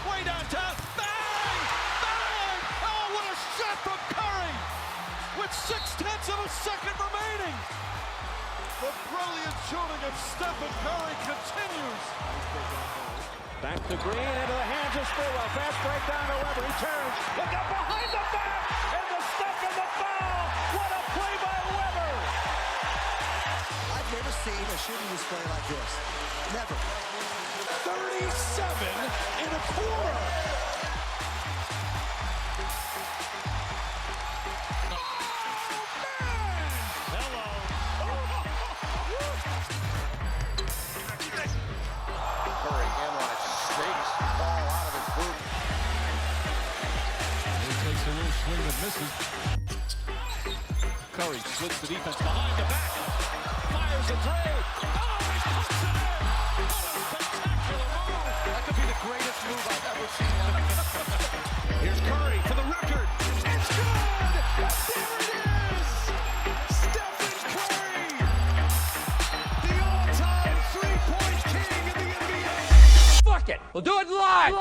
way downtown. Bang! Bang! Oh, what a shot from Curry! With 0.6 of a second remaining. The brilliant shooting of Stephen Curry continues. Back to Green, into the hands of Spurwell. Fast break down to Weber. He turns. Look up behind the back. And the step and the foul. What a play by Weber. I've never seen a shooting display like this. Never. 37 and a quarter. Misses. Curry splits the defense behind the back. Fires a three. Oh, he puts it in. What a spectacular move. That could be the greatest move I've ever seen. Here's Curry for the record. It's good! There it is! Stephen Curry! The all-time three-point king in the NBA! Fuck it. We'll do it live.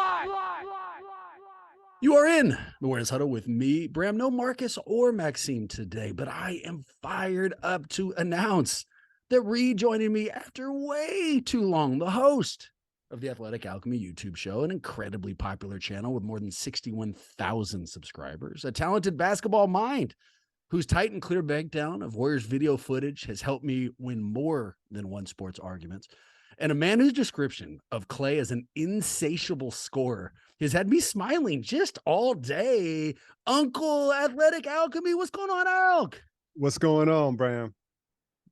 You are in the Warriors Huddle with me, Bram. No Marcus or Maxime today, but I am fired up to announce that rejoining me after way too long, the host of the Athletic Alchemy YouTube show, an incredibly popular channel with more than 61,000 subscribers, a talented basketball mind whose tight and clear breakdown of Warriors video footage has helped me win more than one sports arguments, and a man whose description of Clay as an insatiable scorer has had me smiling just all day. Uncle Athletic Alchemy, what's going on, Alk? What's going on, Bram?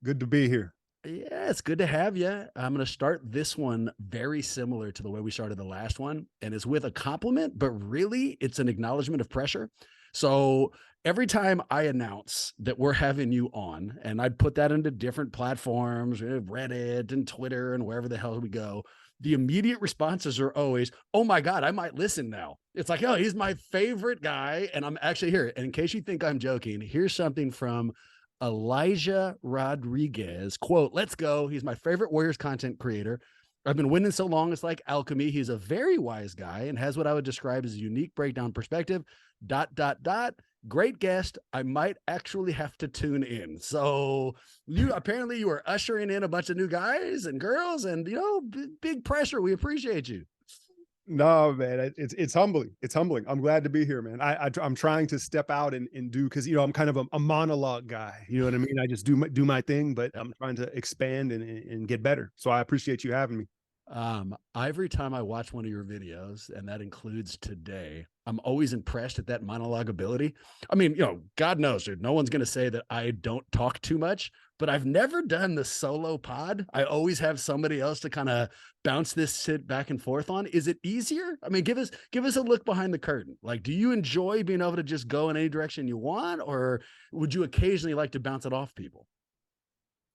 Good to be here. Yeah, it's good to have you. I'm going to start this one very similar to the way we started the last one, and it's with a compliment, but really it's an acknowledgement of pressure. So every time I announce that we're having you on, and I'd put that into different platforms, Reddit and Twitter and wherever the hell we go, the immediate responses are always, oh my God, I might listen now. It's like, oh, he's my favorite guy. And I'm actually here. And in case you think I'm joking, here's something from Elijah Rodriguez. Quote, let's go. He's my favorite Warriors content creator. I've been winning so long, it's like alchemy. He's a very wise guy and has what I would describe as a unique breakdown perspective. ... Great guest. I might actually have to tune in. So you were ushering in a bunch of new guys and girls, and big pressure. We appreciate you. No, man, it's humbling. It's humbling. I'm glad to be here, man. I'm trying to step out and do, because I'm kind of a monologue guy. You know what I mean? I just do my thing, but I'm trying to expand and get better. So I appreciate you having me. Every time I watch one of your videos, and that includes today, I'm always impressed at that monologue ability. I mean, God knows, dude, no one's going to say that I don't talk too much, but I've never done the solo pod. I always have somebody else to kind of bounce this shit back and forth on. Is it easier? I mean, give us a look behind the curtain. Like, do you enjoy being able to just go in any direction you want, or would you occasionally like to bounce it off people?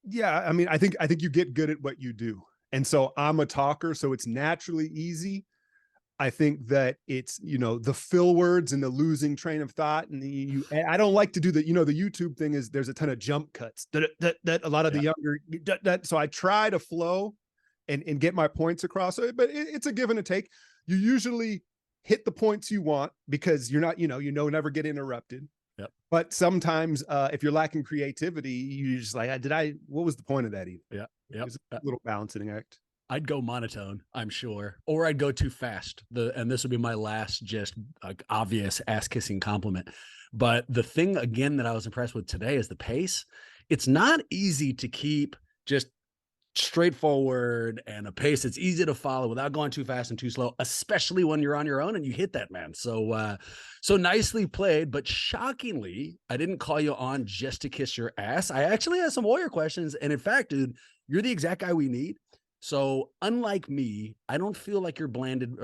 Yeah, I mean, I think you get good at what you do. And so I'm a talker, so it's naturally easy. I think that it's, the fill words and the losing train of thought. And I don't like to do the YouTube thing is there's a ton of jump cuts that a lot of the younger, so I try to flow and get my points across. But it's a give and a take. You usually hit the points you want because you're not, never get interrupted. Yep. But sometimes if you're lacking creativity, you just like, what was the point of that even? Yeah. Yep. It's a little balancing act. I'd go monotone, I'm sure, or I'd go too fast. And this would be my last just obvious ass-kissing compliment. But the thing, again, that I was impressed with today is the pace. It's not easy to keep just straightforward and a pace that's easy to follow without going too fast and too slow, especially when you're on your own and you hit that, man. So nicely played, but shockingly, I didn't call you on just to kiss your ass. I actually have some Warrior questions. And in fact, dude, you're the exact guy we need. So unlike me, I don't feel like you're blinded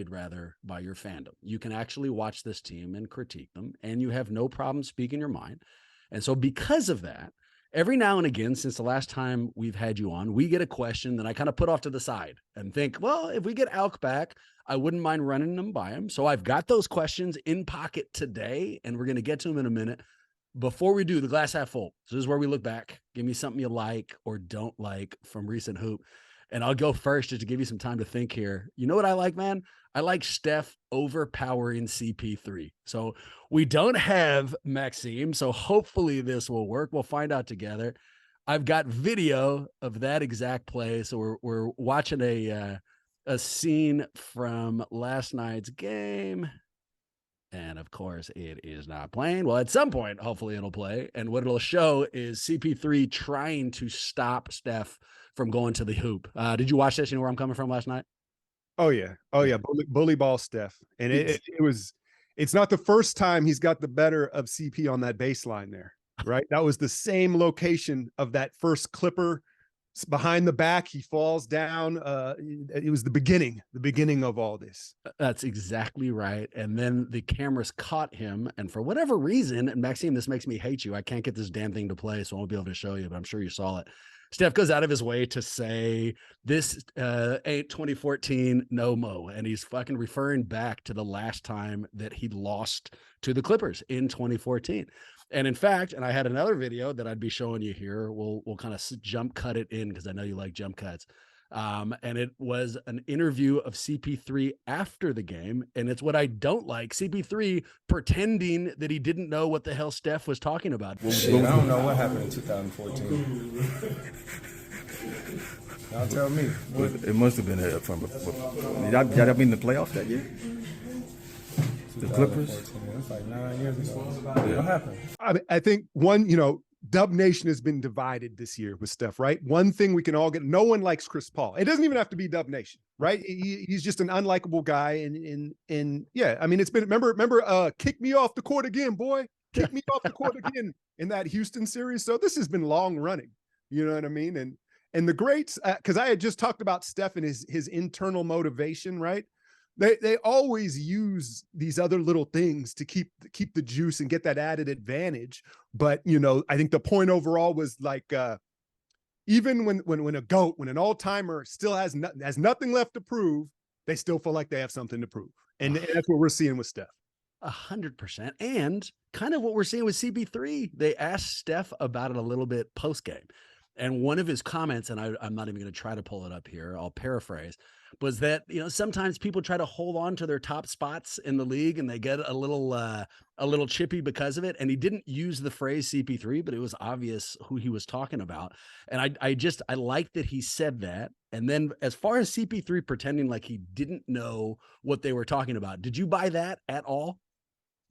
rather by your fandom. You can actually watch this team and critique them, and you have no problem speaking your mind. And so because of that, every now and again, since the last time we've had you on, we get a question that I kind of put off to the side and think, well, if we get Alk back, I wouldn't mind running them by him. So I've got those questions in pocket today, and we're going to get to them in a minute. Before we do, the glass half full. So this is where we look back. Give me something you like or don't like from recent hoop. And I'll go first just to give you some time to think here. You know what I like, man? I like Steph overpowering CP3. So we don't have Maxime. So hopefully this will work. We'll find out together. I've got video of that exact play. So we're watching a scene from last night's game. And of course, it is not playing. Well, at some point, hopefully it'll play. And what it'll show is CP3 trying to stop Steph from going to the hoop. Did you watch this? You know where I'm coming from last night? Oh yeah. Bully ball Steph. And it's not the first time he's got the better of CP on that baseline there, right? That was the same location of that first Clipper behind the back. He falls down. It was the beginning of all this. That's exactly right. And then the cameras caught him. And for whatever reason, and Maxime, this makes me hate you. I can't get this damn thing to play, so I won't be able to show you, but I'm sure you saw it. Steph goes out of his way to say this ain't 2014 no mo. And he's fucking referring back to the last time that he lost to the Clippers in 2014. And in fact, and I had another video that I'd be showing you here. We'll kind of jump cut it in because I know you like jump cuts. And it was an interview of CP3 after the game. And it's what I don't like. CP3 pretending that he didn't know what the hell Steph was talking about. Shit, I don't know what happened in 2014. Y'all tell me. It must have been from. Did y'all be in the playoffs that year? The Clippers? It's like 9 years ago. What happened? I think Dub Nation has been divided this year with Steph, right? One thing we can all get, no one likes Chris Paul. It doesn't even have to be Dub Nation, right? He's just an unlikable guy. And yeah, I mean, it's been, remember, kick me off the court again, boy. Kick me off the court again in that Houston series. So this has been long running, you know what I mean? And the greats, because I had just talked about Steph and his internal motivation, right? They always use these other little things to keep the juice and get that added advantage. But I think the point overall was like even when an all-timer still has nothing left to prove, they still feel like they have something to prove, and that's what we're seeing with Steph. 100%, and kind of what we're seeing with CP3. They asked Steph about it a little bit post game, and one of his comments, and I'm not even going to try to pull it up here, I'll paraphrase, was that sometimes people try to hold on to their top spots in the league and they get a little chippy because of it. And he didn't use the phrase CP3, but it was obvious who he was talking about. And I like that he said that. And then as far as CP3 pretending like he didn't know what they were talking about, did you buy that at all?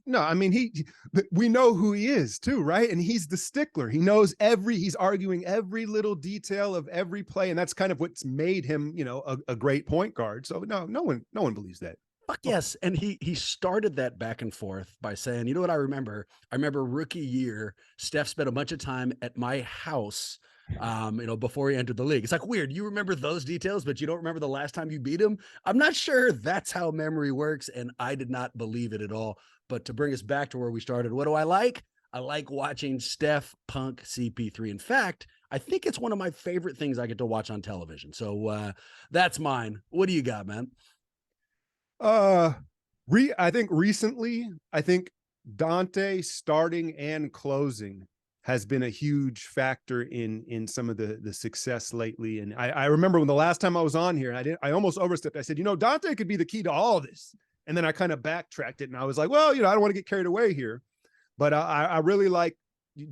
No, I mean, we know who he is too, right? And he's the stickler. He knows he's arguing every little detail of every play. And that's kind of what's made him, a great point guard. So no one believes that. Fuck yes. And he started that back and forth by saying, you know what I remember? I remember rookie year, Steph spent a bunch of time at my house, before he entered the league. It's like weird. You remember those details, but you don't remember the last time you beat him. I'm not sure that's how memory works. And I did not believe it at all. But to bring us back to where we started, what do I like? I like watching Steph punk CP3. In fact, I think it's one of my favorite things I get to watch on television. So that's mine. What do you got, man? I think recently, Dante starting and closing has been a huge factor in some of the success lately. And I remember when the last time I was on here, I almost overstepped. I said, Dante could be the key to all of this. And then I kind of backtracked it and I was like, well, I don't want to get carried away here, but I really like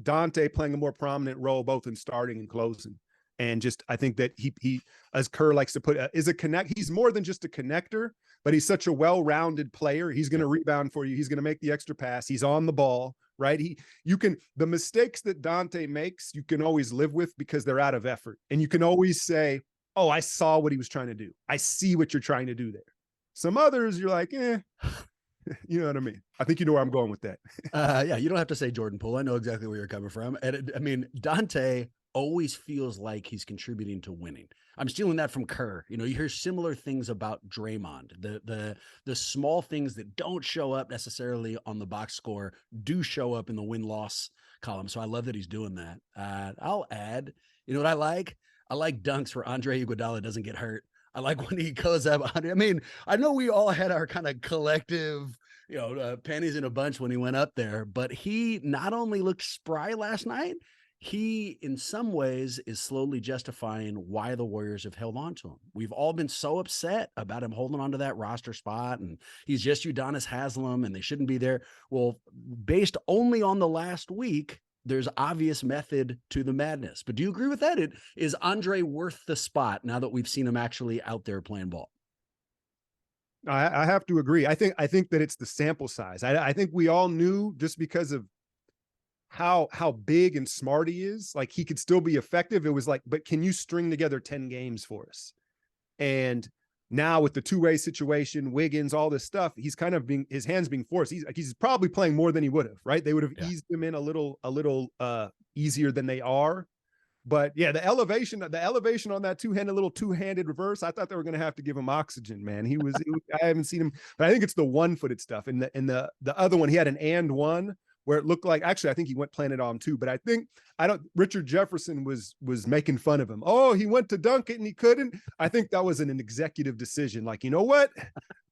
Dante playing a more prominent role, both in starting and closing. And just, I think that he, as Kerr likes to put, he's more than just a connector, but he's such a well-rounded player. He's going to rebound for you. He's going to make the extra pass. He's on the ball, right? The mistakes that Dante makes, you can always live with because they're out of effort. And you can always say, oh, I saw what he was trying to do. I see what you're trying to do there. Some others, you're like, you know what I mean? I think you know where I'm going with that. Yeah, you don't have to say Jordan Poole. I know exactly where you're coming from. And Dante always feels like he's contributing to winning. I'm stealing that from Kerr. You hear similar things about Draymond. The small things that don't show up necessarily on the box score do show up in the win-loss column. So I love that he's doing that. I'll add, you know what I like? I like dunks where Andre Iguodala doesn't get hurt. I like when he goes up 100. I mean, I know we all had our kind of collective, panties in a bunch when he went up there, but he not only looked spry last night, he, in some ways, is slowly justifying why the Warriors have held on to him. We've all been so upset about him holding on to that roster spot, and he's just Udonis Haslem, and they shouldn't be there. Well, based only on the last week, there's obvious method to the madness. But do you agree with that? Is Andre worth the spot now that we've seen him actually out there playing ball? I have to agree. I think that it's the sample size. I think we all knew, just because of how big and smart he is, like he could still be effective. It was like, but can you string together 10 games for us? And now with the two-way situation, Wiggins, all this stuff, he's kind of his hands being forced. He's probably playing more than he would have, right? They would have eased him in a little easier than they are. But yeah, the elevation on that two-handed reverse, I thought they were going to have to give him oxygen, man. I haven't seen him, but I think it's the one-footed stuff. And the other one, he had an and one where it looked like, actually, I think he went planted on too, but Richard Jefferson was making fun of him. Oh, he went to dunk it and he couldn't. I think that was an executive decision. Like, you know what?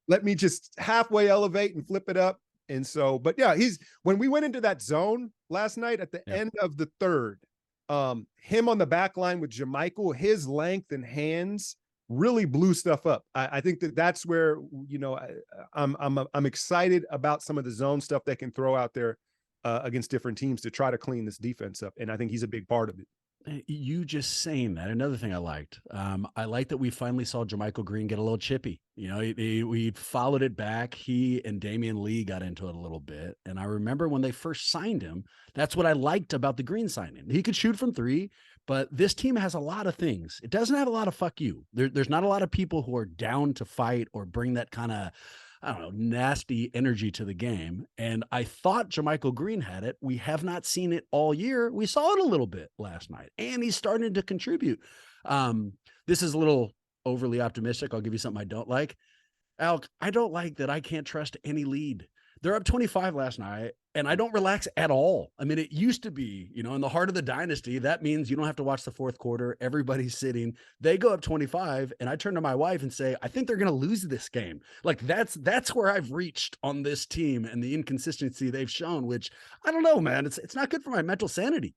Let me just halfway elevate and flip it up. And so, but yeah, when we went into that zone last night at the end of the third, him on the back line with JaMychal, his length and hands really blew stuff up. I think that's where, I'm excited about some of the zone stuff they can throw out there against different teams to try to clean this defense up. And I think he's a big part of it. You just saying that. Another thing I liked that we finally saw JaMychal Green get a little chippy. We followed it back. He and Damian Lee got into it a little bit. And I remember when they first signed him, that's what I liked about the Green signing. He could shoot from three, but this team has a lot of things. It doesn't have a lot of fuck you. There's not a lot of people who are down to fight or bring that kind of, I don't know, nasty energy to the game. And I thought JaMychal Green had it. We have not seen it all year. We saw it a little bit last night, and he's starting to contribute. This is a little overly optimistic. I'll give you something I don't like. Alk, I don't like that I can't trust any lead. They're up 25 last night, and I don't relax at all. I mean, it used to be, in the heart of the dynasty, that means you don't have to watch the fourth quarter. Everybody's sitting. They go up 25, and I turn to my wife and say, I think they're going to lose this game. Like, that's where I've reached on this team and the inconsistency they've shown, which, I don't know, man. It's not good for my mental sanity.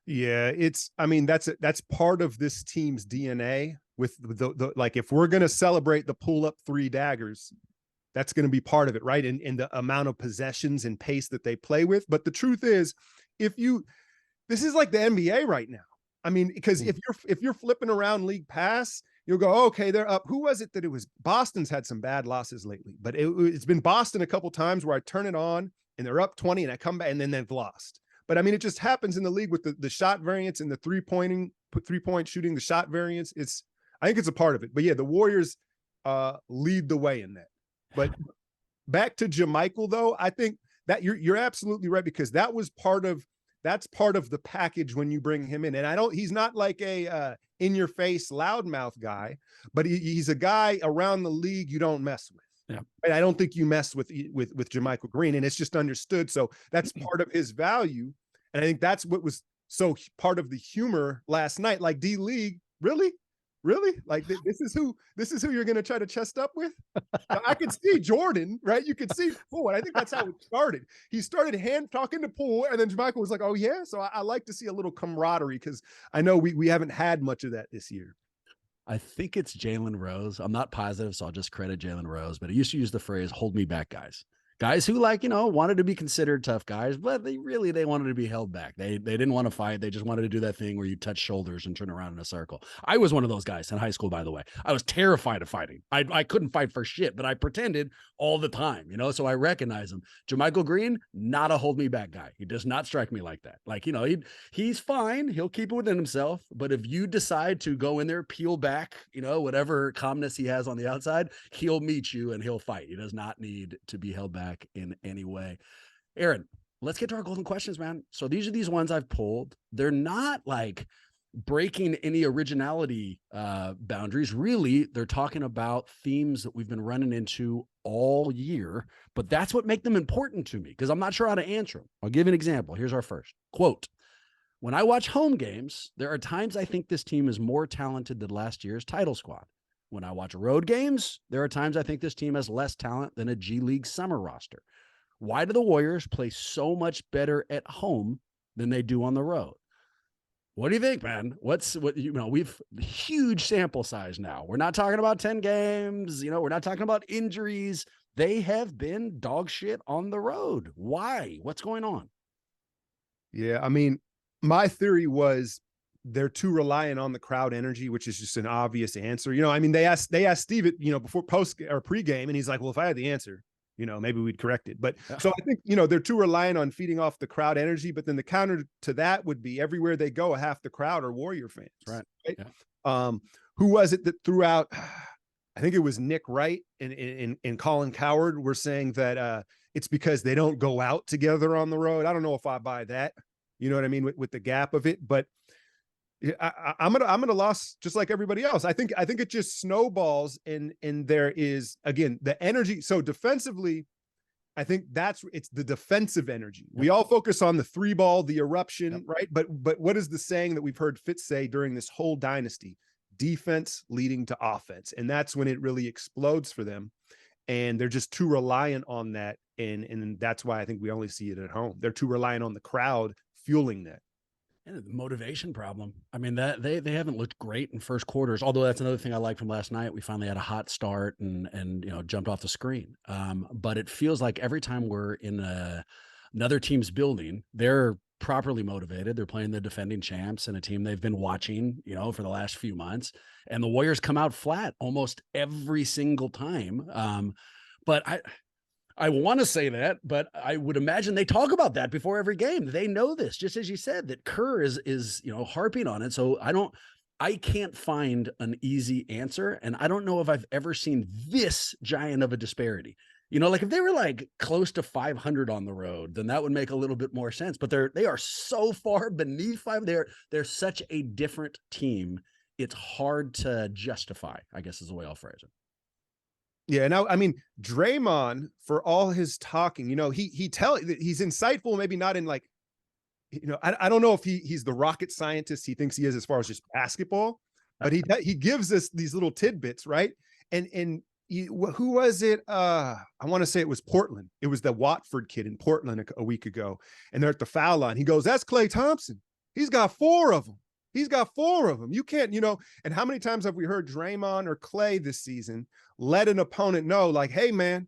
Yeah, that's part of this team's DNA with the like, if we're going to celebrate the pull up three daggers, that's going to be part of it, right? In the amount of possessions and pace that they play with. But the truth is, this is like the NBA right now. I mean, because if you're flipping around league pass, you'll go, okay, they're up. Who was it that it was? Boston's had some bad losses lately, but it's been Boston a couple times where I turn it on and they're up 20 and I come back and then they've lost. But I mean, it just happens in the league with the shot variance and the three-point shooting, the shot variance. I think it's a part of it. But yeah, the Warriors lead the way in that. But back to JaMychal, though, I think that you're absolutely right, because that's part of the package when you bring him in. And he's not like a in your face loudmouth guy, but he's a guy around the league you don't mess with. Yeah. And I don't think you mess with JaMychal Green, and it's just understood. So that's part of his value. And I think that's what was so part of the humor last night. Like, D League, really? Like, this is who you're going to try to chest up with? I could see Jordan, right? You could see Poole. And I think that's how it started. He started hand talking to Poole, and then JaMychal was like, oh yeah. So I like to see a little camaraderie, because I know we haven't had much of that this year. I think it's Jalen Rose. I'm not positive, so I'll just credit Jalen Rose, but he used to use the phrase, hold me back, guys. Guys who, like, wanted to be considered tough guys, but they wanted to be held back. They didn't want to fight. They just wanted to do that thing where you touch shoulders and turn around in a circle. I was one of those guys in high school, by the way. I was terrified of fighting. I couldn't fight for shit, but I pretended all the time, so I recognize him. JaMychal Green, not a hold me back guy. He does not strike me like that. Like, he's fine. He'll keep it within himself. But if you decide to go in there, peel back, whatever calmness he has on the outside, he'll meet you and he'll fight. He does not need to be held back in any way. Aaron, let's get to our golden questions, man. So these are these ones I've pulled. They're not like breaking any originality boundaries. Really, they're talking about themes that we've been running into all year, but that's what make them important to me, because I'm not sure how to answer them. I'll give you an example. Here's our first quote. When I watch home games, there are times I think this team is more talented than last year's title squad. When I watch road games, there are times I think this team has less talent than a G League summer roster. Why do the Warriors play so much better at home than they do on the road. What do you think, man? We've huge sample size now. We're not talking about 10 games. We're not talking about injuries. They have been dog shit on the road. Why? What's going on? Yeah. I mean, my theory was they're too reliant on the crowd energy, which is just an obvious answer. They asked Steve, before post or pregame, and he's like, well, if I had the answer, maybe we'd correct it. But so I think, they're too reliant on feeding off the crowd energy. But then the counter to that would be everywhere they go, half the crowd are Warrior fans. Right. Yeah. Who was it that threw out? I think it was Nick Wright and Colin Coward were saying that it's because they don't go out together on the road. I don't know if I buy that. You know what I mean? With the gap of it, but I'm gonna lose just like everybody else. I think it just snowballs, and there is, again, the energy. So defensively, I think it's the defensive energy. We all focus on the 3-ball, the eruption, right? But what is the saying that we've heard Fitz say during this whole dynasty? Defense leading to offense, and that's when it really explodes for them. And they're just too reliant on that, and that's why I think we only see it at home. They're too reliant on the crowd fueling that. And the motivation problem. I mean, that they haven't looked great in first quarters, although that's another thing I like from last night. We finally had a hot start and jumped off the screen. But it feels like every time we're in another team's building, they're properly motivated. They're playing the defending champs and a team they've been watching, for the last few months. And the Warriors come out flat almost every single time. But I want to say that, but I would imagine they talk about that before every game. They know this, just as you said, that Kerr is harping on it. So I can't find an easy answer. And I don't know if I've ever seen this giant of a disparity. Like if they were like close to 500 on the road, then that would make a little bit more sense. But they are so far beneath 500. They're such a different team. It's hard to justify, I guess is the way I'll phrase it. Yeah. Now, I mean, Draymond, for all his talking, he's insightful, maybe not in like, I don't know if he's the rocket scientist he thinks he is as far as just basketball, but he gives us these little tidbits, right? And who was it? I want to say it was Portland. It was the Watford kid in Portland a week ago, and they're at the foul line. He goes, "That's Klay Thompson. He's got 4 of them. He's got 4 of them. You can't, and how many times have we heard Draymond or Klay this season let an opponent know, like, hey, man,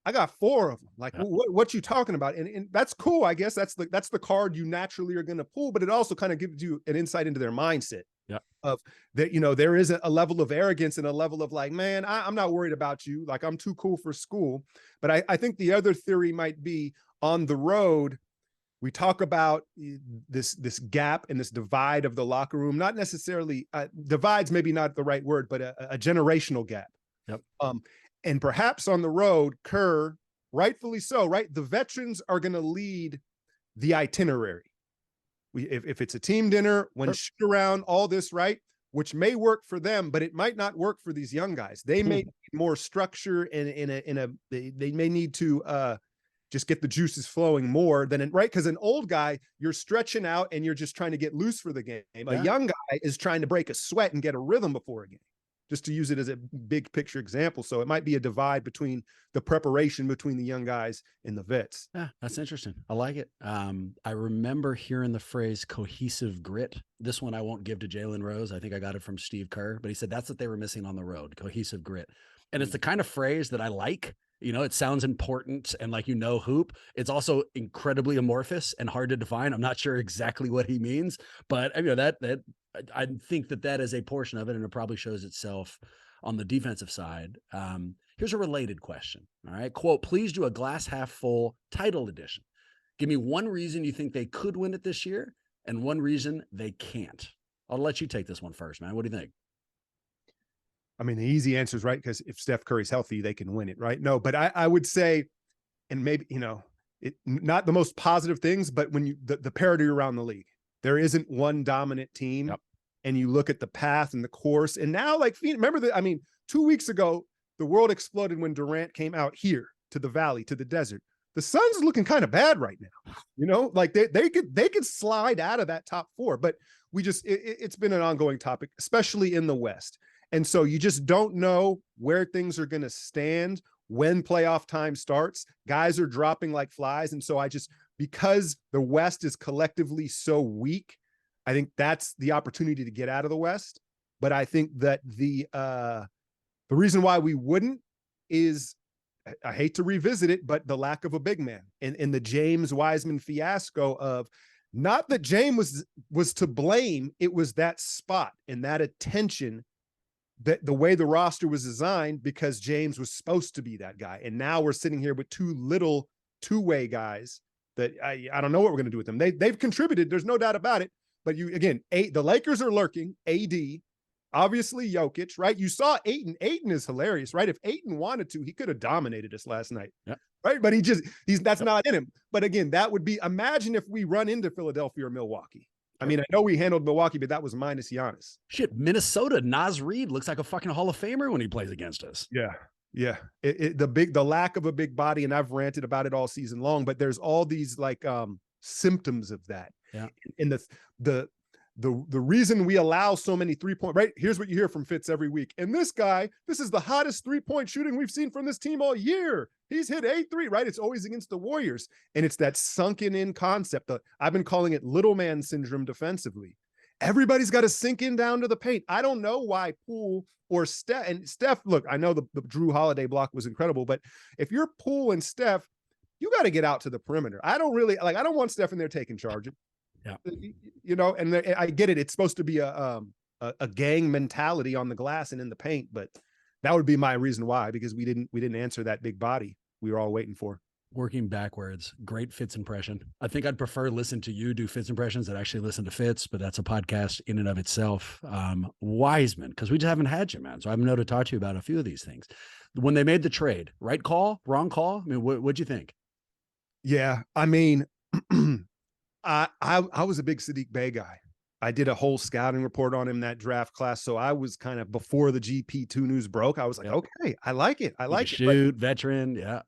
I got 4 of them. Like, what you talking about? And that's cool. I guess that's the card you naturally are going to pull, but it also kind of gives you an insight into their mindset. Yeah. Of that, there is a level of arrogance and a level of like, man, I'm not worried about you. Like, I'm too cool for school. But I think the other theory might be on the road. We talk about this gap and this divide of the locker room, not necessarily divides, maybe not the right word, but a generational gap. Yep. And perhaps on the road, Kerr, rightfully so, right? The veterans are going to lead the itinerary. If it's a team dinner, when shoot around, all this, right? Which may work for them, but it might not work for these young guys. They may need more structure and they may need to just get the juices flowing more than right. Because an old guy, you're stretching out and you're just trying to get loose for the game. A young guy is trying to break a sweat and get a rhythm before a game, just to use it as a big picture example. So it might be a divide between the preparation between the young guys and the vets. Yeah, that's interesting. I like it. I remember hearing the phrase cohesive grit. This one I won't give to Jalen Rose. I think I got it from Steve Kerr, but he said that's what they were missing on the road, cohesive grit. And it's the kind of phrase that I like. It sounds important and hoop. It's also incredibly amorphous and hard to define. I'm not sure exactly what he means, but that I think that is a portion of it, and it probably shows itself on the defensive side. Here's a related question. All right. Quote, please do a glass half full title edition. Give me one reason you think they could win it this year and one reason they can't. I'll let you take this one first, man. What do you think? I mean, the easy answer is right, because if Steph Curry's healthy, they can win it, right? No, but I would say, and maybe, it not the most positive things, but when the parity around the league, there isn't one dominant team. Yep. And you look at the path and the course, and now remember that, 2 weeks ago, the world exploded when Durant came out here to the valley, to the desert. The Suns looking kind of bad right now, they could slide out of that top 4, but it's been an ongoing topic, especially in the West. And so you just don't know where things are going to stand when playoff time starts. Guys are dropping like flies. And so because the West is collectively so weak, I think that's the opportunity to get out of the West. But I think that the reason why we wouldn't is, I hate to revisit it, but the lack of a big man in the James Wiseman fiasco of, not that James was to blame, it was that spot and that attention, that the way the roster was designed, because James was supposed to be that guy. And now we're sitting here with too little two-way guys that I don't know what we're going to do with them. They've contributed. There's no doubt about it. But the Lakers are lurking. AD, obviously Jokic, right? You saw Ayton. Ayton is hilarious, right? If Ayton wanted to, he could have dominated us last night. Yeah. Right. But that's not in him. But again, that would be, imagine if we run into Philadelphia or Milwaukee. I mean, I know we handled Milwaukee, but that was minus Giannis. Shit, Minnesota, Naz Reid looks like a fucking Hall of Famer when he plays against us. Yeah. Yeah. The lack of a big body, and I've ranted about it all season long, but there's all these symptoms of that. Yeah. And the reason we allow so many 3-point, right? Here's what you hear from Fitz every week. And this is the hottest 3-point shooting we've seen from this team all year. He's hit 8-3, right? It's always against the Warriors. And it's that sunken in concept. I've been calling it little man syndrome defensively. Everybody's got to sink in down to the paint. I don't know why Poole or Steph, look, I know the Drew Holiday block was incredible, but if you're Poole and Steph, you got to get out to the perimeter. I don't want Steph in there taking charge. Yeah. And I get it. It's supposed to be a gang mentality on the glass and in the paint, but that would be my reason why, because we didn't answer that big body we were all waiting for. Working backwards, great Fitz impression. I think I'd prefer listen to you do Fitz impressions than actually listen to Fitz, but that's a podcast in and of itself. Wiseman, because we just haven't had you, man. So I haven't known to talk to you about a few of these things. When they made the trade, right call, wrong call? I mean, what'd you think? Yeah, I mean, I was a big Sadiq Bey guy. I did a whole scouting report on him that draft class. So I was kind of, before the GP2 news broke, I was like, okay, I like it. I like it. Shoot, veteran. Yeah.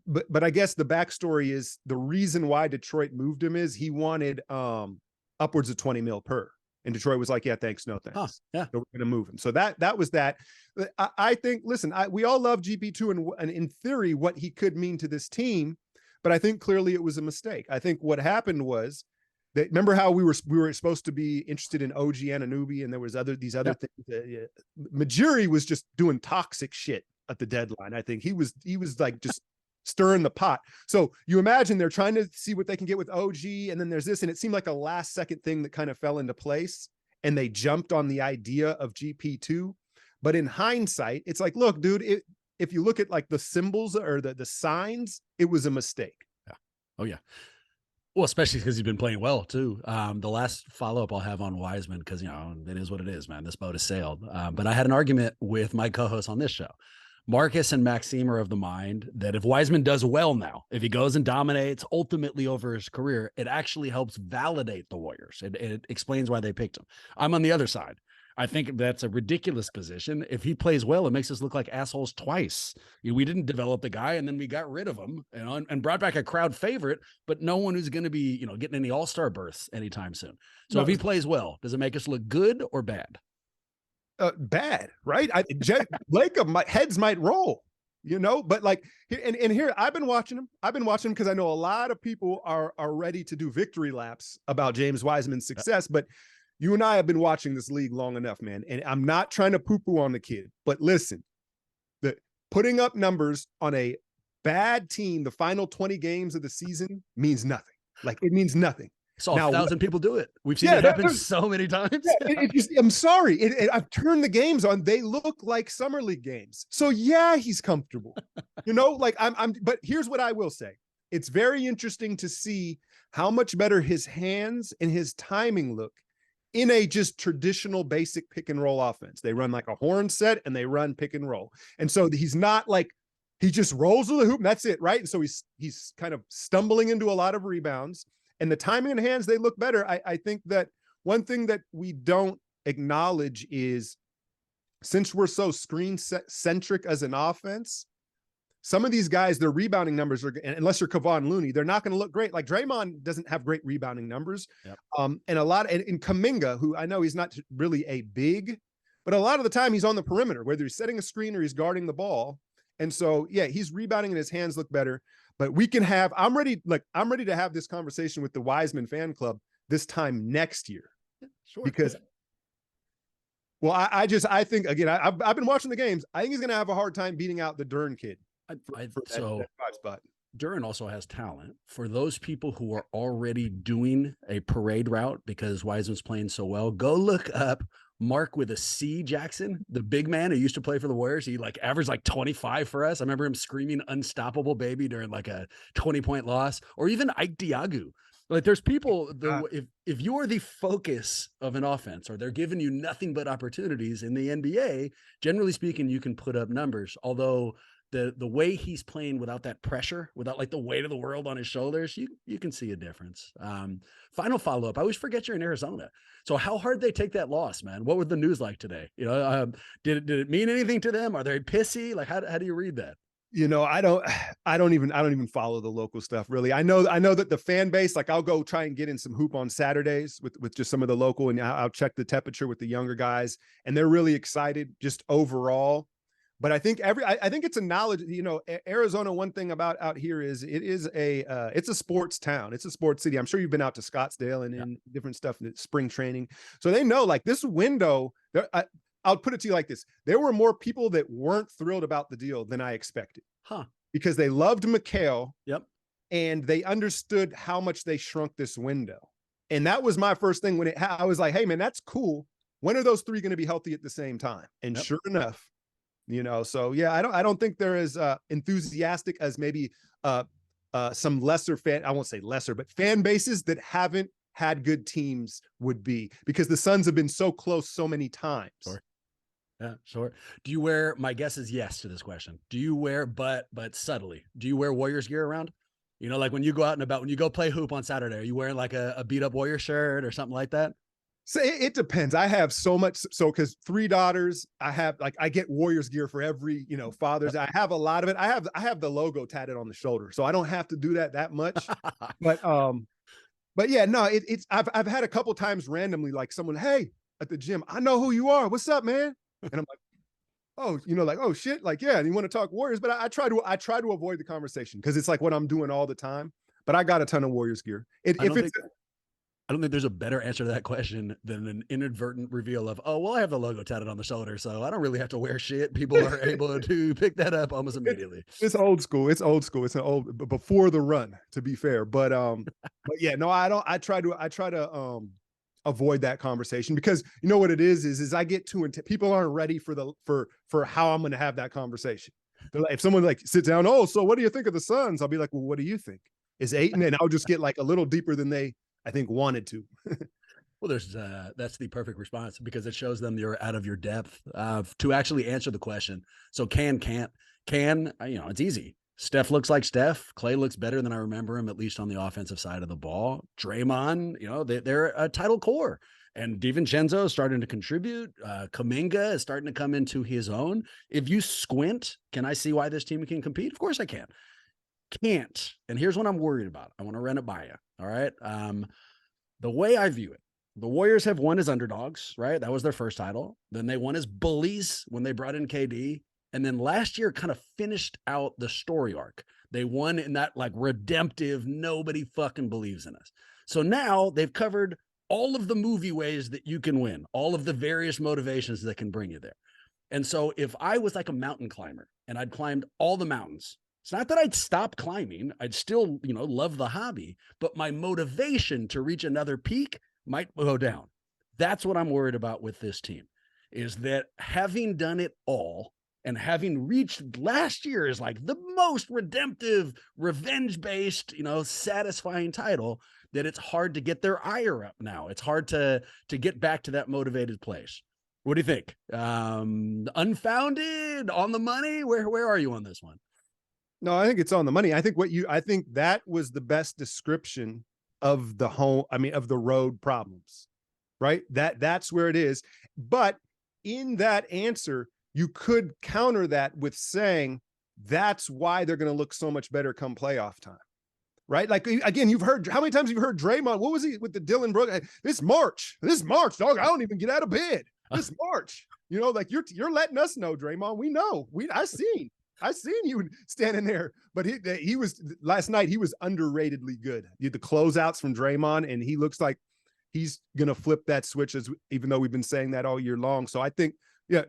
But I guess the backstory is, the reason why Detroit moved him is he wanted upwards of 20 mil per. And Detroit was like, yeah, thanks. No, thanks. Huh, yeah. So we're going to move him. So that was that. I think, listen, we all love GP2 and in theory, what he could mean to this team. But I think clearly it was a mistake. I think what happened was that, remember how we were supposed to be interested in OG Anunoby, and there was these other things. Majiri was just doing toxic shit at the deadline. I think he was like just stirring the pot. So you imagine they're trying to see what they can get with OG, and then there's this, and it seemed like a last second thing that kind of fell into place, and they jumped on the idea of GP2. But in hindsight, it's like, look, dude, if you look at like the symbols or the signs, it was a mistake. Yeah. Oh yeah. Well, especially because he's been playing well too. The last follow-up I'll have on Wiseman, because it is what it is, man. This boat has sailed. But I had an argument with my co-host on this show. Marcus and Maxime are of the mind that if Wiseman does well now, if he goes and dominates ultimately over his career, it actually helps validate the Warriors. It explains why they picked him. I'm on the other side. I think that's a ridiculous position. If he plays well, it makes us look like assholes twice. We didn't develop the guy, and then we got rid of him and brought back a crowd favorite, but no one who's going to be, getting any all-star berths anytime soon. So if he plays well, does it make us look good or bad? Bad, right? Heads might roll, but like, and here I've been watching him because I know a lot of people are ready to do victory laps about James Wiseman's success, but you and I have been watching this league long enough, man. And I'm not trying to poo-poo on the kid, but listen, putting up numbers on a bad team, the final 20 games of the season, means nothing. Like, it means nothing. Saw 1,000 people do it. We've seen it happen so many times. I'm sorry. I've turned the games on. They look like summer league games. So yeah, he's comfortable. But here's what I will say. It's very interesting to see how much better his hands and his timing look in a just traditional basic pick and roll offense. They run like a horn set and they run pick and roll. And so he's not like, he just rolls to the hoop and that's it, right? And so he's kind of stumbling into a lot of rebounds, and the timing and hands, they look better. I think that one thing that we don't acknowledge is, since we're so screen centric as an offense, some of these guys, their rebounding numbers are, unless you're Kevon Looney, they're not going to look great. Like Draymond doesn't have great rebounding numbers. Yep. And in Kuminga, who I know he's not really a big, but a lot of the time he's on the perimeter, whether he's setting a screen or he's guarding the ball. And so, yeah, he's rebounding and his hands look better. But we can have, I'm ready to have this conversation with the Wiseman fan club this time next year. Sure. Because, well, I think, again, I've been watching the games. I think he's going to have a hard time beating out the Dern kid. So that 5 spot. Duran also has talent. For those people who are already doing a parade route because Wiseman's playing so well, go look up Mark with a C Jackson, the big man who used to play for the Warriors. He like averaged like 25 for us. I remember him screaming unstoppable baby during like a 20-point loss, or even Ike Diagu. Like there's people, if you are the focus of an offense or they're giving you nothing but opportunities in the NBA, generally speaking, you can put up numbers. Although the way he's playing without that pressure, without like the weight of the world on his shoulders, you can see a difference. Final follow-up. I always forget you're in Arizona. So how hard they take that loss, man? What was the news like today? You know, did it mean anything to them? Are they pissy? Like, how do you read that? You know, I don't even follow the local stuff really. I know that the fan base, like I'll go try and get in some hoop on Saturdays with just some of the local, and I'll check the temperature with the younger guys, and they're really excited just overall. But I think I think it's a knowledge, you know, Arizona, one thing about out here is it's a sports town. It's a sports city. I'm sure you've been out to Scottsdale and different stuff in spring training. So they know like this window, I'll put it to you like this. There were more people that weren't thrilled about the deal than I expected. Because they loved Mikal. Yep. And they understood how much they shrunk this window. And that was my first thing when I was like, hey man, that's cool. When are those three going to be healthy at the same time? And sure enough, you know, so yeah, I don't think they're as enthusiastic as maybe some lesser fan, I won't say lesser, but fan bases that haven't had good teams would be, because the Suns have been so close so many times. Sure. Yeah, sure. Do you wear, my guess is yes to this question. Do you wear, but subtly, do you wear Warriors gear around? You know, like when you go out and about, when you go play hoop on Saturday, are you wearing like a beat up Warrior shirt or something like that? So it depends. I have so much. So because 3 daughters, I get Warriors gear for every, you know, fathers. I have a lot of it. I have the logo tatted on the shoulder, so I don't have to do that much. But yeah, no, I've had a couple times randomly, like someone, hey, at the gym, I know who you are. What's up, man? And I'm like, oh, you know, like, oh shit, like, yeah, and you want to talk Warriors, but I try to avoid the conversation because it's like what I'm doing all the time. But I got a ton of Warriors gear. I don't think there's a better answer to that question than an inadvertent reveal of, oh, well, I have the logo tatted on the shoulder, so I don't really have to wear shit. People are able to pick that up almost immediately. It's old school. It's old school. It's an old, before the run, to be fair. But yeah, no, I try to avoid that conversation, because you know what it is I get too intense. People aren't ready for how I'm going to have that conversation. They're like, if someone like sits down, oh, so what do you think of the Suns? I'll be like, well, what do you think? Is 8, and then I'll just get like a little deeper than they, I think, wanted to. Well, that's the perfect response, because it shows them you're out of your depth to actually answer the question. So can't, you know, it's easy. Steph looks like Steph. Clay looks better than I remember him, at least on the offensive side of the ball. Draymond, you know, they're a title core. And DiVincenzo is starting to contribute. Kuminga is starting to come into his own. If you squint, can I see why this team can compete? Of course I can. Can't. And here's what I'm worried about. I want to run it by you. All right. The way I view it, the Warriors have won as underdogs, right? That was their first title. Then they won as bullies when they brought in KD. And then last year kind of finished out the story arc. They won in that like redemptive, nobody fucking believes in us. So now they've covered all of the movie ways that you can win, all of the various motivations that can bring you there. And so if I was like a mountain climber and I'd climbed all the mountains, it's not that I'd stop climbing. I'd still, you know, love the hobby, but my motivation to reach another peak might go down. That's what I'm worried about with this team, is that having done it all and having reached last year is like the most redemptive, revenge-based, you know, satisfying title, that it's hard to get their ire up now. It's hard to get back to that motivated place. What do you think? Unfounded, on the money? Where are you on this one? No, I think it's on the money. I think that was the best description of the of the road problems, right? That's where it is. But in that answer, you could counter that with saying that's why they're going to look so much better come playoff time, right? Like, again, you've heard, how many times have you heard Draymond? What was he with the Dylan Brooks? This March, dog, I don't even get out of bed. This March, you know, like you're letting us know, Draymond. We know, I seen. I seen you standing there, but he was last night. He was underratedly good. The closeouts from Draymond, and he looks like he's gonna flip that switch. Even though we've been saying that all year long. So I think,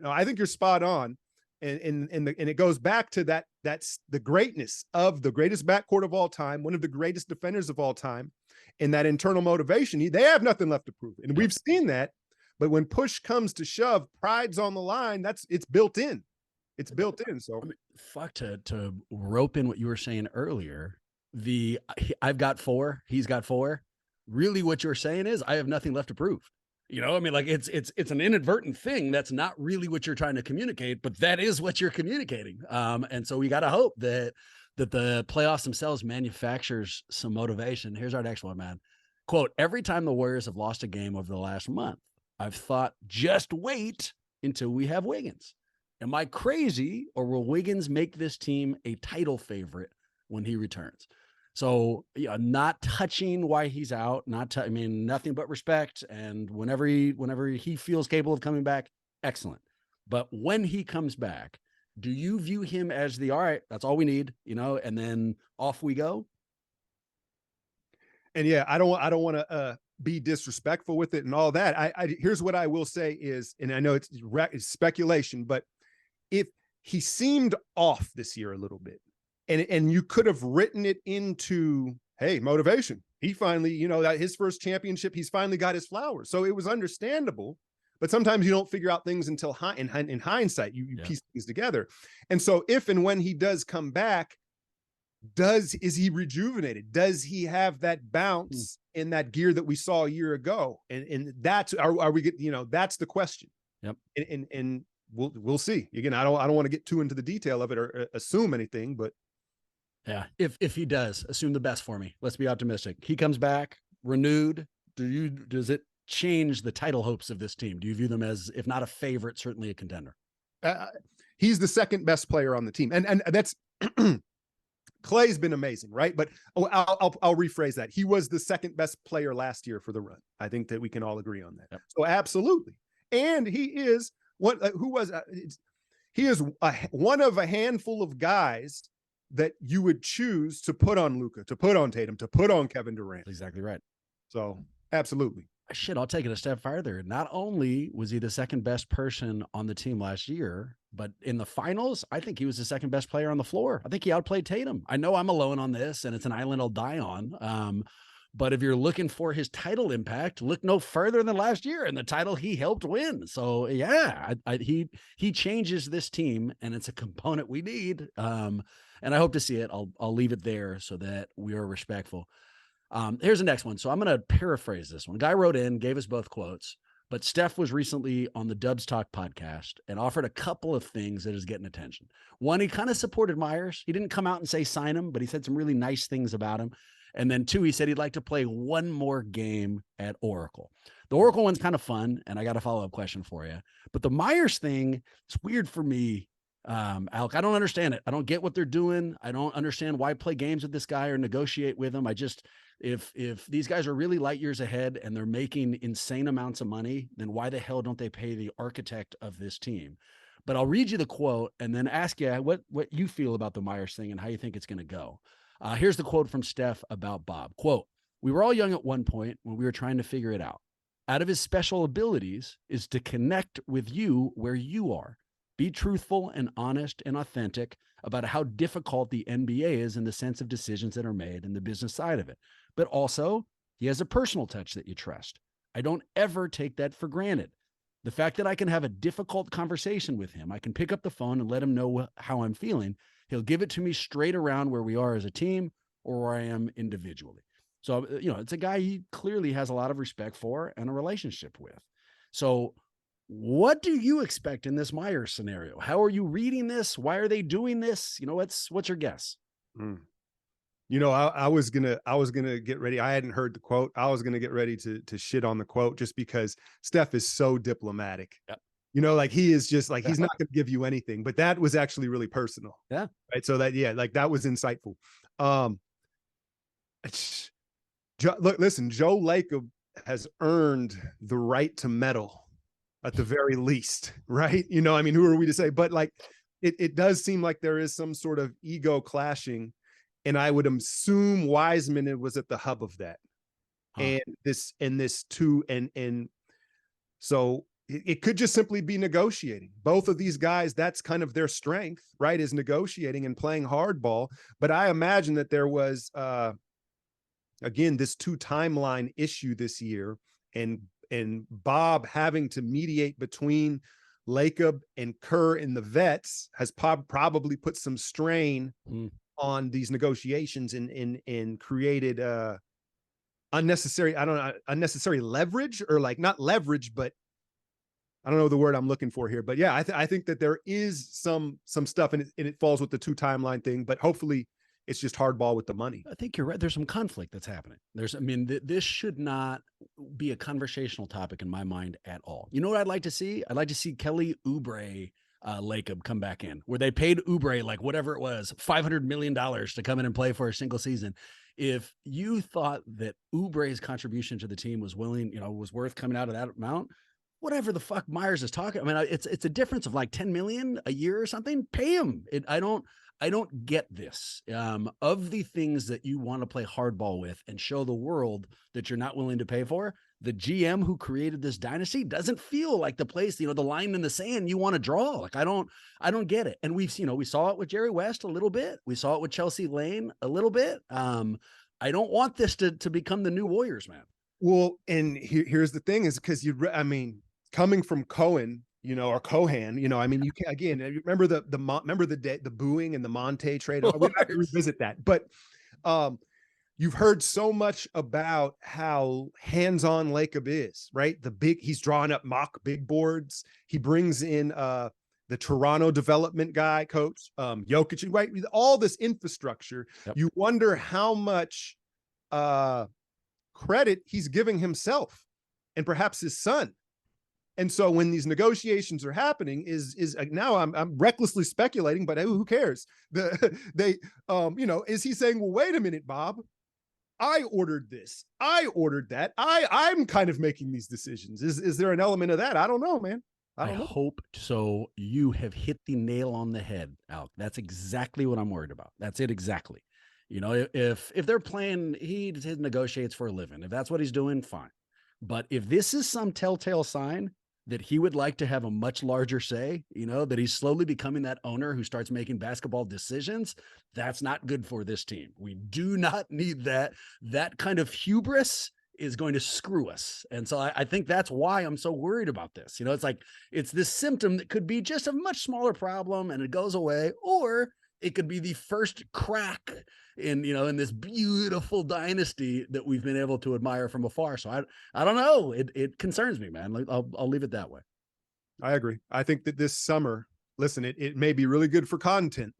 I think you're spot on, and it goes back to that's the greatness of the greatest backcourt of all time, one of the greatest defenders of all time, and that internal motivation. They have nothing left to prove, and we've seen that. But when push comes to shove, pride's on the line. It's built in. It's built in. So I mean, fuck, to rope in what you were saying earlier, I've got 4, he's got 4. Really what you're saying is I have nothing left to prove. I mean, like it's an inadvertent thing. That's not really what you're trying to communicate, but that is what you're communicating. And so we got to hope that the playoffs themselves manufactures some motivation. Here's our next one, man. Quote, every time the Warriors have lost a game over the last month, I've thought, just wait until we have Wiggins. Am I crazy, or will Wiggins make this team a title favorite when he returns? So, not touching why he's out, I mean, nothing but respect. And whenever he feels capable of coming back, excellent. But when he comes back, do you view him as all right, that's all we need, and then off we go? And yeah, I don't want to be disrespectful with it and all that. I here's what I will say is, and I know it's speculation, but if he seemed off this year a little bit, and you could have written it into, hey, motivation. He finally, that his first championship, he's finally got his flowers. So it was understandable, but sometimes you don't figure out things until in hindsight, you piece things together. And so if and when he does come back, is he rejuvenated? Does he have that bounce in that gear that we saw a year ago? And that's, are we that's the question. Yep. And we'll see. Again, I don't want to get too into the detail of it or assume anything, but yeah, if he does, assume the best for me. Let's be optimistic. He comes back renewed. Does it change the title hopes of this team? Do you view them as, if not a favorite, certainly a contender? He's the second best player on the team, and that's Clay's been amazing, right? But I'll rephrase that. He was the second best player last year for the run. I think that we can all agree on that. Yep. So absolutely, and he is one of a handful of guys that you would choose to put on Luka, to put on Tatum, to put on Kevin Durant. That's exactly right. So absolutely. Shit, I'll take it a step further. Not only was he the second best person on the team last year, but in the finals, I think he was the second best player on the floor. I think he outplayed Tatum. I know I'm alone on this, and it's an island I'll die on. But if you're looking for his title impact, look no further than last year and the title he helped win. So yeah, he changes this team, and it's a component we need. And I hope to see it. I'll leave it there so that we are respectful. Here's the next one. So I'm going to paraphrase this one. Guy wrote in, gave us both quotes, but Steph was recently on the Dubs Talk podcast and offered a couple of things that is getting attention. One, he kind of supported Myers. He didn't come out and say sign him, but he said some really nice things about him. And then 2, he said he'd like to play one more game at Oracle. The Oracle one's kind of fun, and I got a follow-up question for you. But the Myers thing, it's weird for me. Alec, I don't understand it. I don't get what they're doing. I don't understand why play games with this guy or negotiate with him. If these guys are really light years ahead and they're making insane amounts of money, then why the hell don't they pay the architect of this team? But I'll read you the quote and then ask you what you feel about the Myers thing and how you think it's going to go. Here's the quote from Steph about Bob. Quote, "We were all young at one point when we were trying to figure it out. Out of his special abilities is to connect with you where you are. Be truthful and honest and authentic about how difficult the NBA is in the sense of decisions that are made and the business side of it. But also, he has a personal touch that you trust. I don't ever take that for granted. The fact that I can have a difficult conversation with him, I can pick up the phone and let him know how I'm feeling. He'll give it to me straight around where we are as a team or where I am individually." So, it's a guy he clearly has a lot of respect for and a relationship with. So what do you expect in this Myers scenario? How are you reading this? Why are they doing this? What's your guess? I was gonna get ready. I hadn't heard the quote. I was gonna get ready to shit on the quote just because Steph is so diplomatic. Yep. Like he is just like, he's not gonna give you anything, but that was actually really personal. Yeah. Right. So that was insightful. Look, listen, Joe Lacob has earned the right to meddle at the very least, right? Who are we to say? But it does seem like there is some sort of ego clashing, and I would assume Wiseman was at the hub of that. Huh. And so it could just simply be negotiating. Both of these guys, that's kind of their strength, right? Is negotiating and playing hardball. But I imagine that there was, again, this 2 timeline issue this year, and Bob having to mediate between Lacob and Kerr in the vets has probably put some strain on these negotiations and created unnecessary leverage, or like not leverage, but I don't know the word I'm looking for here. But yeah, I think that there is some stuff, and it falls with the 2 timeline thing, but hopefully it's just hardball with the money. I think you're right. There's some conflict that's happening. This should not be a conversational topic in my mind at all. You know what I'd like to see? I'd like to see Kelly Oubre, Lacob come back in, where they paid Oubre like whatever it was, $500 million to come in and play for a single season. If you thought that Oubre's contribution to the team was worth coming out of that amount, whatever the fuck Myers is talking. I mean, it's a difference of like 10 million a year or something. Pay him. I don't get this. Of the things that you want to play hardball with and show the world that you're not willing to pay for, the GM who created this dynasty doesn't feel like the place, the line in the sand you want to draw. Like, I don't get it. And we saw it with Jerry West a little bit. We saw it with Chelsea Lane a little bit. I don't want this to become the new Warriors, man. Well, and here's the thing is because coming from Cohen, or Cohan, you can't, again, remember the booing and the Monte trade. We have to revisit that, but you've heard so much about how hands-on Lacob is, right? He's drawing up mock big boards. He brings in the Toronto development guy, coach, Jokic, right? All this infrastructure. Yep. You wonder how much credit he's giving himself and perhaps his son. And so when these negotiations are happening, is now I'm recklessly speculating, but who cares? Is he saying, well, wait a minute, Bob, I ordered this, I ordered that, I'm kind of making these decisions. Is there an element of that? I don't know, man. I hope so. You have hit the nail on the head, Alec. That's exactly what I'm worried about. That's it exactly. If they're playing, he negotiates for a living. If that's what he's doing, fine. But if this is some telltale sign that he would like to have a much larger say, that he's slowly becoming that owner who starts making basketball decisions, that's not good for this team. We do not need that. That kind of hubris is going to screw us. And so I think that's why I'm so worried about this. It's this symptom that could be just a much smaller problem and it goes away, or it could be the first crack in this beautiful dynasty that we've been able to admire from afar. So I don't know. It concerns me, man. I'll leave it that way. I agree. I think that this summer, listen, it may be really good for content,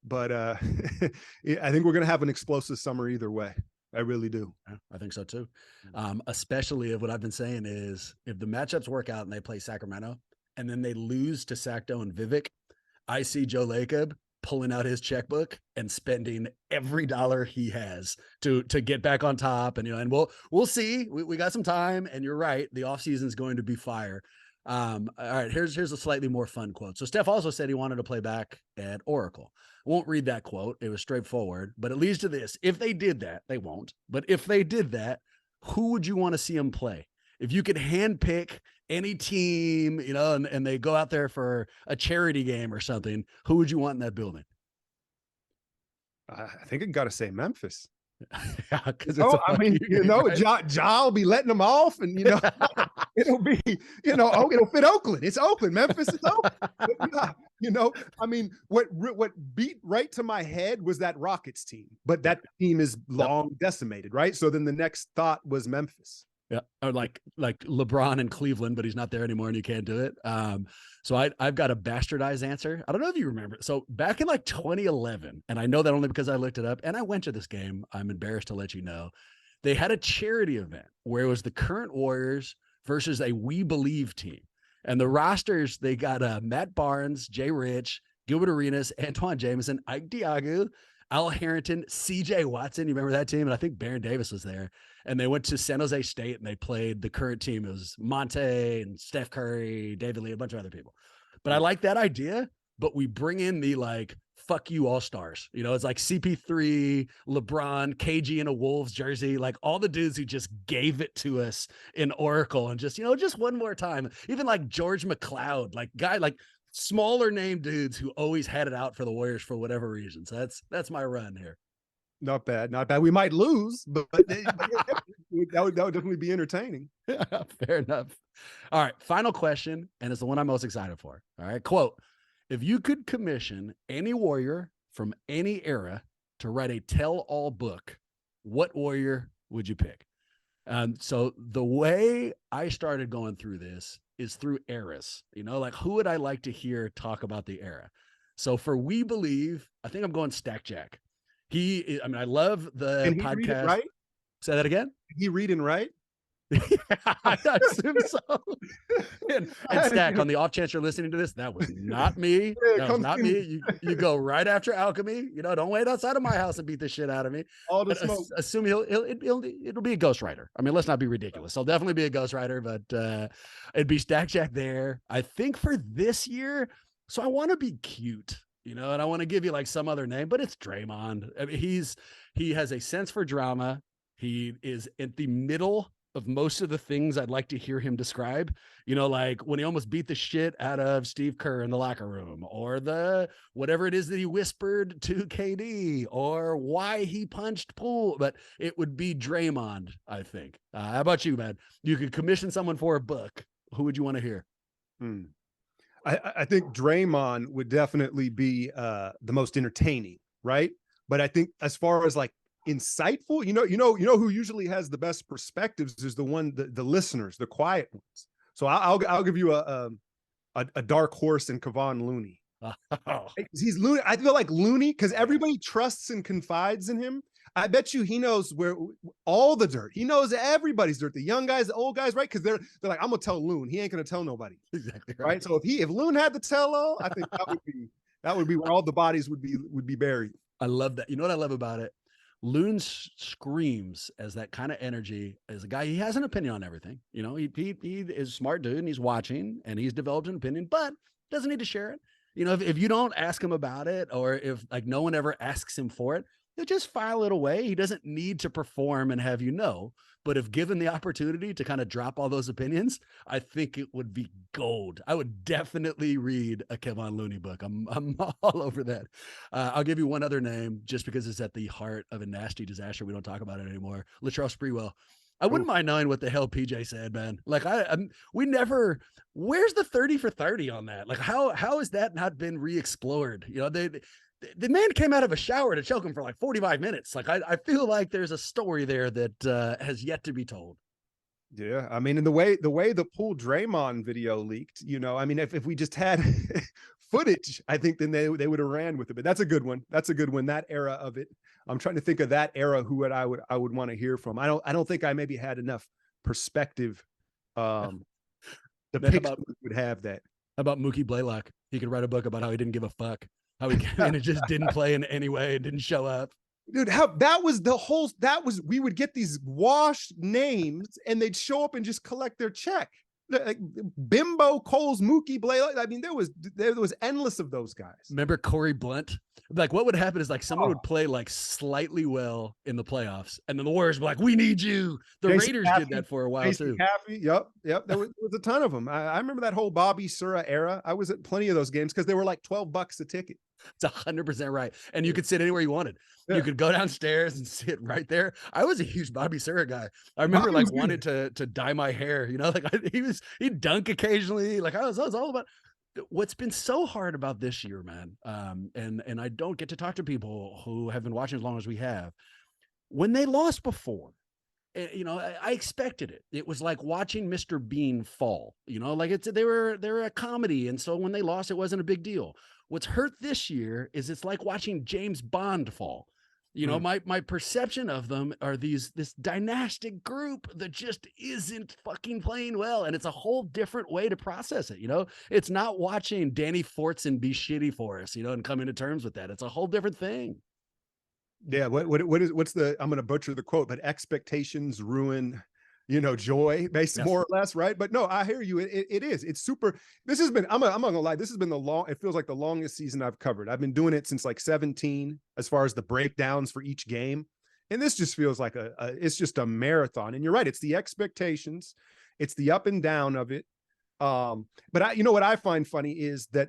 but I think we're going to have an explosive summer either way. I really do. Yeah, I think so too. Especially if what I've been saying is if the matchups work out and they play Sacramento and then they lose to Sacto and Vivek, I see Joe Lacob pulling out his checkbook and spending every dollar he has to get back on top. And we'll see. We got some time, and you're right. The offseason is going to be fire. All right, here's a slightly more fun quote. So Steph also said he wanted to play back at Oracle. I won't read that quote. It was straightforward, but it leads to this. If they did that, they won't. But if they did that, who would you want to see him play? If you could handpick any team, and they go out there for a charity game or something, who would you want in that building? I think I got to say Memphis. Yeah, because Ja will be letting them off, and it'll be, it'll fit Oakland. It's Oakland. Memphis is Oakland. What beat right to my head was that Rockets team, but that team is long decimated, right? So then the next thought was Memphis. Yeah, or like LeBron in Cleveland, but he's not there anymore and you can't do it. So I've got a bastardized answer. I don't know if you remember. So back in 2011, and I know that only because I looked it up and I went to this game. I'm embarrassed to let you know. They had a charity event where it was the current Warriors versus a We Believe team. And the rosters, they got Matt Barnes, Jay Rich, Gilbert Arenas, Antoine Jameson, Ike Diagu, Al Harrington, CJ Watson. You remember that team? And I think Baron Davis was there. And they went to San Jose State and they played the current team. It was Monte and Steph Curry, David Lee, a bunch of other people. But I like that idea but we bring in the like fuck you all stars. You know, it's like CP3, LeBron, KG in a Wolves jersey, like all the dudes who just gave it to us in Oracle and just, you know, just one more time. Even like George McLeod, like guy, like smaller name dudes who always had it out for the Warriors for whatever reason. So that's my run here. Not bad, not bad. We might lose, but that would definitely be entertaining. Fair enough. All right, final question, and it's the one I'm most excited for. All right, quote: if you could commission any warrior from any era to write a tell-all book, what warrior would you pick? So the way I started going through this is through eras. You know, like who would I like to hear talk about the era? So for We Believe, I think I'm going Stack Jack. I mean, I love the Can he podcast. read it right? Say that again. Can he read and write? I assume so. And Stack, on the off chance you're listening to this, that was not me. That was not me. You go right after Alchemy. You know, don't wait outside of my house and beat the shit out of me. All the smoke. Assume it'll be a ghostwriter. I mean, let's not be ridiculous. I'll definitely be a ghostwriter, but it'd be Stack Jack there. I think for this year, so I want to be cute. You know, and I want to give you like some other name, but it's Draymond. I mean, he has a sense for drama. He is at the middle of most of the things I'd like to hear him describe, you know, like when he almost beat the shit out of Steve Kerr in the locker room, or the whatever it is that he whispered to KD, or why he punched Poole. But it would be Draymond, I think. How about you, man? You could commission someone for a book. Who would you want to hear? I think Draymond would definitely be the most entertaining, right? But I think as far as like insightful, you know who usually has the best perspectives is the listeners, the quiet ones. So I'll give you a dark horse in Kevon Looney. He's Looney. I feel like Looney because everybody trusts and confides in him. I bet you he knows where all the dirt. He knows everybody's dirt, the young guys, the old guys, right? Because they're like, I'm gonna tell Loon. He ain't gonna tell nobody. Exactly right. So if Loon had to tell all, I think that would be where all the bodies would be buried. I love that. You know what I love about it? Loon screams as that kind of energy as a guy. He has an opinion on everything. You know, he is a smart dude and he's watching and he's developed an opinion, but doesn't need to share it. You know, if you don't ask him about it, or if like no one ever asks him for it, he'll just file it away. He doesn't need to perform and have you know. But if given the opportunity to kind of drop all those opinions, I think it would be gold. I would definitely read a Kevon Looney book. I'm all over that. I'll give you one other name just because it's at the heart of a nasty disaster. We don't talk about it anymore. Latrell Sprewell. I wouldn't mind knowing what the hell PJ said, man. Like where's the 30 for 30 on that? Like how has that not been re-explored? You know, the man came out of a shower to choke him for like 45 minutes. Like I feel like there's a story there that has yet to be told. Yeah, I mean, and the way the Poole Draymond video leaked, you know, I mean, if we just had footage, I think then they would have ran with it. But that's a good one. That's a good one. That era of it. I'm trying to think of that era who I would want to hear from. I don't think I maybe had enough perspective. The picture would have that. How about Mookie Blaylock? He could write a book about how he didn't give a fuck. How he and it just didn't play in any way. It didn't show up. Dude, we would get these washed names and they'd show up and just collect their check. Like Bimbo, Coles, Mookie, Blaylock. I mean, there was endless of those guys. Remember Corey Blunt? Like what would happen is like someone would play like slightly well in the playoffs, and then the Warriors were like, "We need you." The Raiders did that for a while too. Yep. There was a ton of them. I remember that whole Bobby Sura era. I was at plenty of those games because they were like $12 a ticket. It's 100% right, and you could sit anyway you wanted. Yeah. You could go downstairs and sit right there. I was a huge Bobby Sura guy. I remember like wanted to dye my hair. You know, like he'd dunk occasionally. Like I was all about. What's been so hard about this year, man, and I don't get to talk to people who have been watching as long as we have. When they lost before, you know, I expected it. It was like watching Mr. Bean fall. You know, like they were a comedy, and so when they lost, it wasn't a big deal. What's hurt this year is it's like watching James Bond fall. You know, my perception of them are this dynastic group that just isn't fucking playing well. And it's a whole different way to process it. You know, it's not watching Danny Fortson be shitty for us, you know, and coming to terms with that. It's a whole different thing. Yeah. What's the, I'm going to butcher the quote, but expectations ruin joy, based Yes. more or less, right? But no, I hear you. It is. It's super. This has been. I'm not gonna lie. This has been it feels like the longest season I've covered. I've been doing it since like 17, as far as the breakdowns for each game, and this just feels like it's just a marathon. And you're right. It's the expectations, it's the up and down of it. But what I find funny is that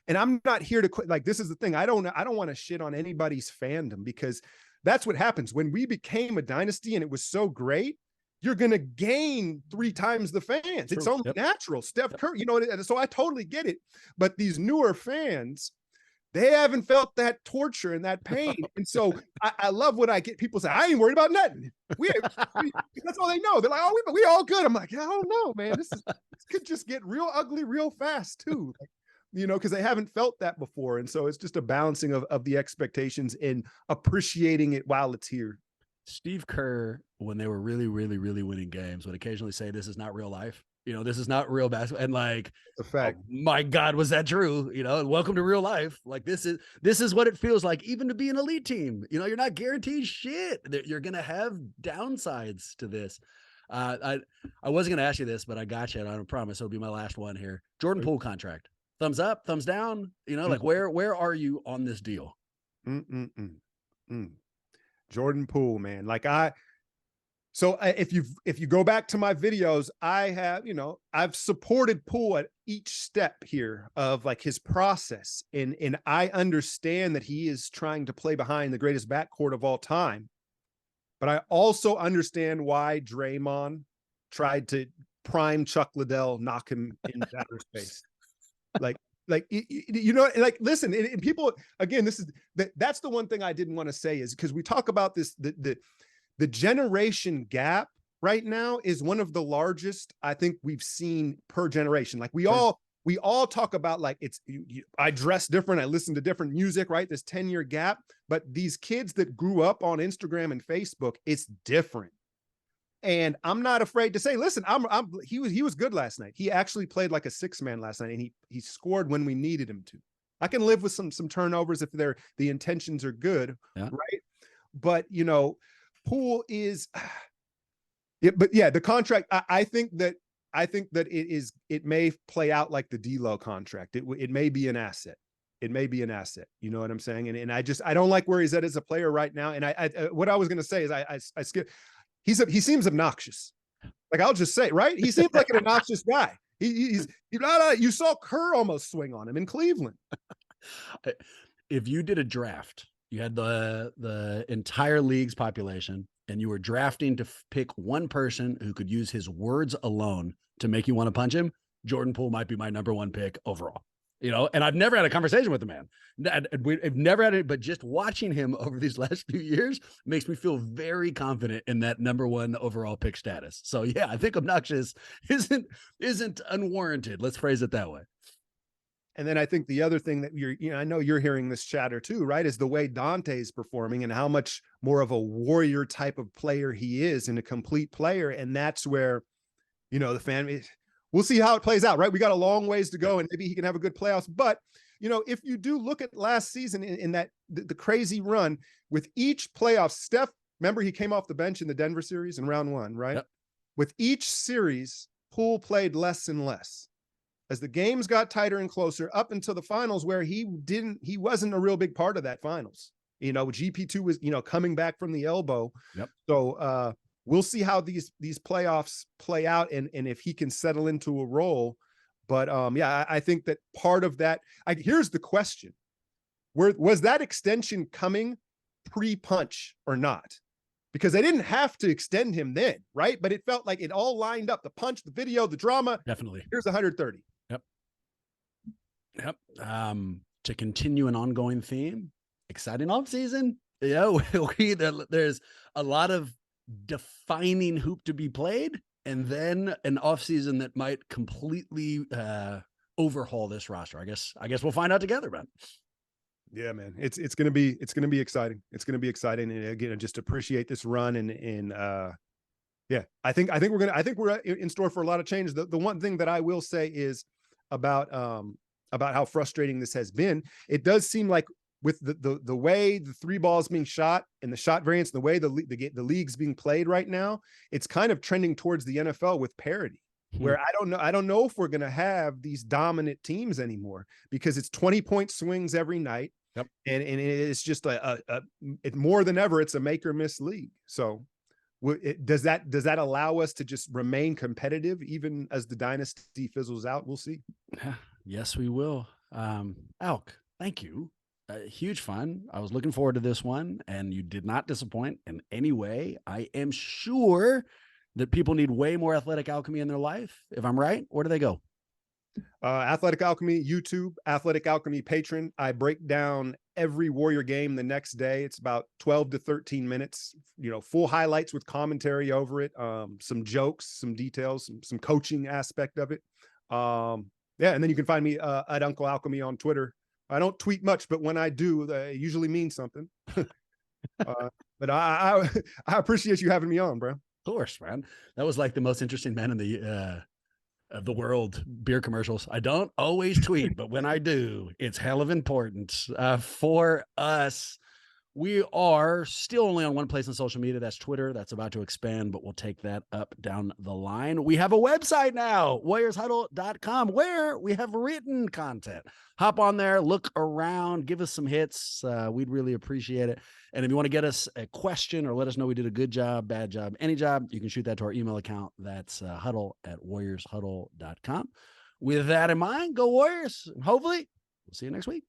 and I'm not here to quit. Like, this is the thing. I don't want to shit on anybody's fandom, because that's what happens when we became a dynasty and it was so great. You're going to gain 3 times the fans. It's only natural. Steph Curry, so I totally get it. But these newer fans, they haven't felt that torture and that pain. And so I love when I get people say, I ain't worried about nothing. That's all they know. They're like, oh, we all good. I'm like, I don't know, man. This could just get real ugly real fast too. Because they haven't felt that before. And so it's just a balancing of the expectations and appreciating it while it's here. Steve Kerr, when they were really, really, really winning games, would occasionally say, this is not real life. This is not real basketball. And like, a fact. Oh, my God, was that true? Welcome to real life. Like, this is what it feels like, even to be an elite team. You're not guaranteed shit. You're going to have downsides to this. I wasn't going to ask you this, but I got you. I promise it'll be my last one here. Jordan Poole contract. Thumbs up, thumbs down. Like, where are you on this deal? Jordan Poole, man. Like, if you go back to my videos, I have, I've supported Poole at each step here of like his process. And I understand that he is trying to play behind the greatest backcourt of all time. But I also understand why Draymond tried to prime Chuck Liddell, knock him in outer space. Like, listen, and people, again, that's the one thing I didn't want to say, is because we talk about this, the generation gap right now is one of the largest I think we've seen per generation. Like, we all talk about, like, I dress different, I listen to different music, right? This 10-year gap, but these kids that grew up on Instagram and Facebook, it's different. And I'm not afraid to say, listen, he was good last night. He actually played like a 6-man last night, and he scored when we needed him to. I can live with some turnovers if the intentions are good, right? But Poole is, the contract. I think that it may play out like the D'Lo contract. It may be an asset. It may be an asset. You know what I'm saying? And I don't like where he's at as a player right now. And what I was going to say is I skip. He seems obnoxious. Like, I'll just say, right? He seems like an obnoxious guy. You saw Kerr almost swing on him in Cleveland. If you did a draft, you had the entire league's population, and you were drafting to pick one person who could use his words alone to make you want to punch him, Jordan Poole might be my number 1 pick overall. And I've never had a conversation with the man. I've never had it, but just watching him over these last few years makes me feel very confident in that number 1 overall pick status. So yeah, I think obnoxious isn't unwarranted. Let's phrase it that way. And then I think the other thing that I know you're hearing this chatter too, right, is the way Dante's performing and how much more of a warrior type of player he is, and a complete player. And that's where, the fan, we'll see how it plays out, right? We got a long ways to go, and maybe he can have a good playoffs. But, if you do look at last season in that the crazy run with each playoff, Steph, remember he came off the bench in the Denver series in round 1, right? Yep. With each series, Poole played less and less as the games got tighter and closer, up until the finals, where he wasn't a real big part of that finals. GP2 was, coming back from the elbow. Yep. So we'll see how these playoffs play out, and if he can settle into a role. But I think that part of that, here's the question: was that extension coming pre-punch or not? Because they didn't have to extend him then, right? But it felt like it all lined up: the punch, the video, the drama. Definitely. Here's 130. Yep. To continue an ongoing theme, exciting offseason. There's a lot of defining hoop to be played, and then an offseason that might completely overhaul this roster. I guess we'll find out together, man. Yeah, man. It's gonna be exciting. It's gonna be exciting. And again, just appreciate this run, and I think we're in store for a lot of changes. The one thing that I will say is about how frustrating this has been. It does seem like with the way the three balls being shot and the shot variance, and the way the league's being played right now, it's kind of trending towards the NFL with parity. Where I don't know if we're going to have these dominant teams anymore, because it's 20-point swings every night. Yep. And it's just it more than ever, it's a make or miss league. So does that allow us to just remain competitive even as the dynasty fizzles out? We'll see. Yes, we will. Alk, thank you. Huge fun. I was looking forward to this one, and you did not disappoint in any way. I am sure that people need way more Athletic Alchemy in their life. If I'm right, where do they go? Athletic Alchemy, YouTube, Athletic Alchemy Patron. I break down every Warrior game the next day. It's about 12 to 13 minutes, full highlights with commentary over it. Some jokes, some details, some coaching aspect of it. Yeah. And then you can find me at Uncle Alchemy on Twitter. I don't tweet much, but when I do, it usually means something. But I appreciate you having me on, bro. Of course, man. That was like the most interesting man in the world beer commercials. I don't always tweet, but when I do, it's hell of importance for us. We are still only on one place on social media. That's Twitter. That's about to expand, but we'll take that up down the line. We have a website now, warriorshuddle.com, where we have written content. Hop on there, look around, give us some hits. We'd really appreciate it. And if you want to get us a question or let us know we did a good job, bad job, any job, you can shoot that to our email account. That's huddle@warriorshuddle.com. With that in mind, go Warriors. Hopefully, we'll see you next week.